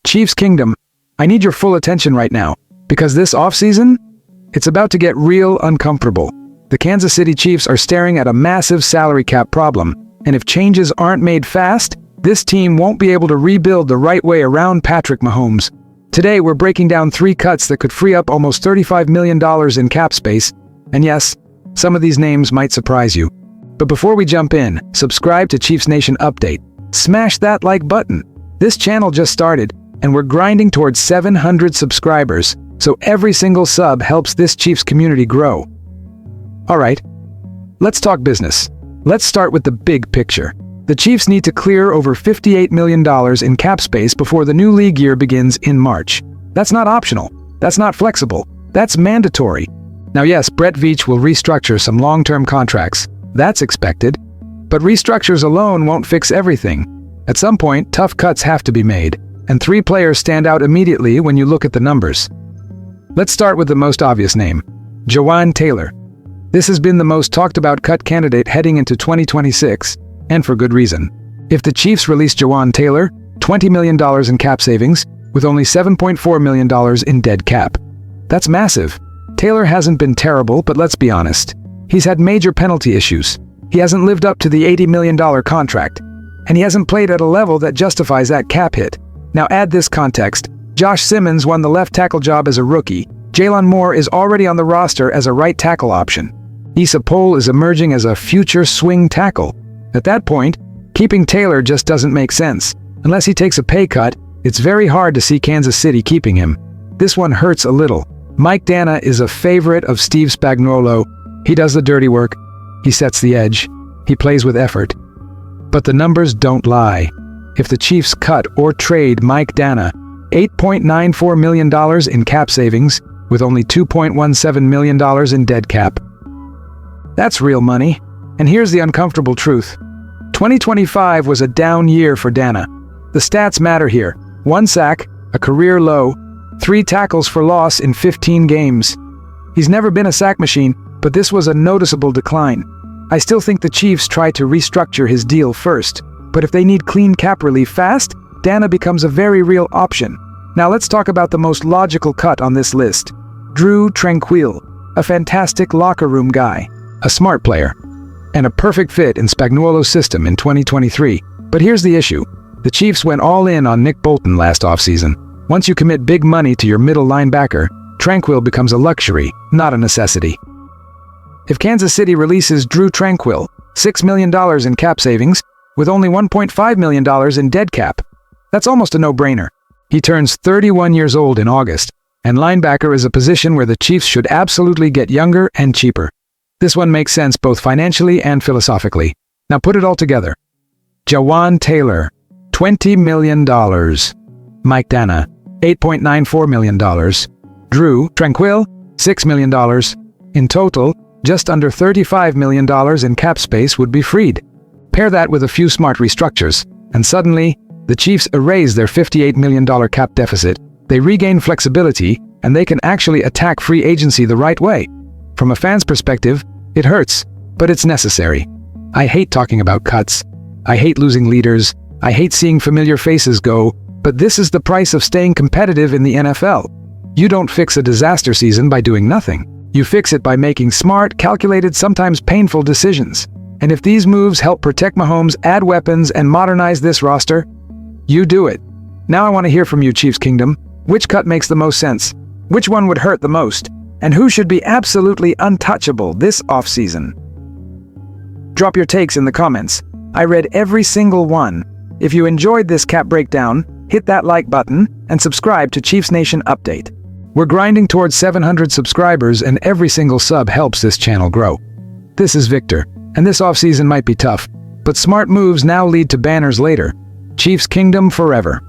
Chiefs Kingdom, I need your full attention right now, because this offseason, it's about to get real uncomfortable. The Kansas City Chiefs are staring at a massive salary cap problem, and if changes aren't made fast, this team won't be able to rebuild the right way around Patrick Mahomes. Today, we're breaking down 3 cuts that could free up almost $35 million in cap space, and yes, some of these names might surprise you. But before we jump in, subscribe to Chiefs Nation Update. Smash that like button. This channel just started, and we're grinding towards 700 subscribers, so every single sub helps this Chiefs community grow. Alright, let's talk business. Let's start with the big picture. The Chiefs need to clear over $58 million in cap space before the new league year begins in March. That's not optional. That's not flexible. That's mandatory. Now yes, Brett Veach will restructure some long-term contracts. That's expected. But restructures alone won't fix everything. At some point, tough cuts have to be made, and 3 players stand out immediately when you look at the numbers. Let's start with the most obvious name, Jawaan Taylor. This has been the most talked about cut candidate heading into 2026, and for good reason. If the Chiefs release Jawaan Taylor, $20 million in cap savings, with only $7.4 million in dead cap. That's massive. Taylor hasn't been terrible, but let's be honest. He's had major penalty issues. He hasn't lived up to the $80 million contract, and he hasn't played at a level that justifies that cap hit. Now add this context. Josh Simmons won the left tackle job as a rookie. Jalen Moore is already on the roster as a right tackle option. Issa Poole is emerging as a future swing tackle. At that point, keeping Taylor just doesn't make sense. Unless he takes a pay cut, it's very hard to see Kansas City keeping him. This one hurts a little. Mike Dana is a favorite of Steve Spagnuolo. He does the dirty work. He sets the edge. He plays with effort. But the numbers don't lie. If the Chiefs cut or trade Mike Dana, $8.94 million in cap savings, with only $2.17 million in dead cap. That's real money. And here's the uncomfortable truth. 2025 was a down year for Dana. The stats matter here. 1 sack, a career low, 3 tackles for loss in 15 games. He's never been a sack machine, but this was a noticeable decline. I still think the Chiefs try to restructure his deal first, but if they need clean cap relief fast, Dana becomes a very real option. Now let's talk about the most logical cut on this list. Drue Tranquill, a fantastic locker room guy, a smart player, and a perfect fit in Spagnuolo's system in 2023. But here's the issue. The Chiefs went all in on Nick Bolton last offseason. Once you commit big money to your middle linebacker, Tranquill becomes a luxury, not a necessity. If Kansas City releases Drue Tranquill, $6 million in cap savings, with only $1.5 million in dead cap, that's almost a no-brainer. He turns 31 years old in August, and linebacker is a position where the Chiefs should absolutely get younger and cheaper. This one makes sense both financially and philosophically. Now put it all together. Jawaan Taylor, $20 million. Mike Dana, $8.94 million. Drue Tranquill, $6 million. In total, just under $35 million in cap space would be freed. Pair that with a few smart restructures, and suddenly, the Chiefs erase their $58 million cap deficit. They regain flexibility, and they can actually attack free agency the right way. From a fan's perspective, it hurts, but it's necessary. I hate talking about cuts. I hate losing leaders. I hate seeing familiar faces go, but this is the price of staying competitive in the NFL. You don't fix a disaster season by doing nothing. You fix it by making smart, calculated, sometimes painful decisions. And if these moves help protect Mahomes, add weapons, and modernize this roster, you do it. Now I want to hear from you, Chiefs Kingdom. Which cut makes the most sense? Which one would hurt the most? And who should be absolutely untouchable this offseason? Drop your takes in the comments. I read every single one. If you enjoyed this cap breakdown, hit that like button and subscribe to Chiefs Nation Update. We're grinding towards 700 subscribers, and every single sub helps this channel grow. This is Victor, and this offseason might be tough, but smart moves now lead to banners later. Chiefs Kingdom forever.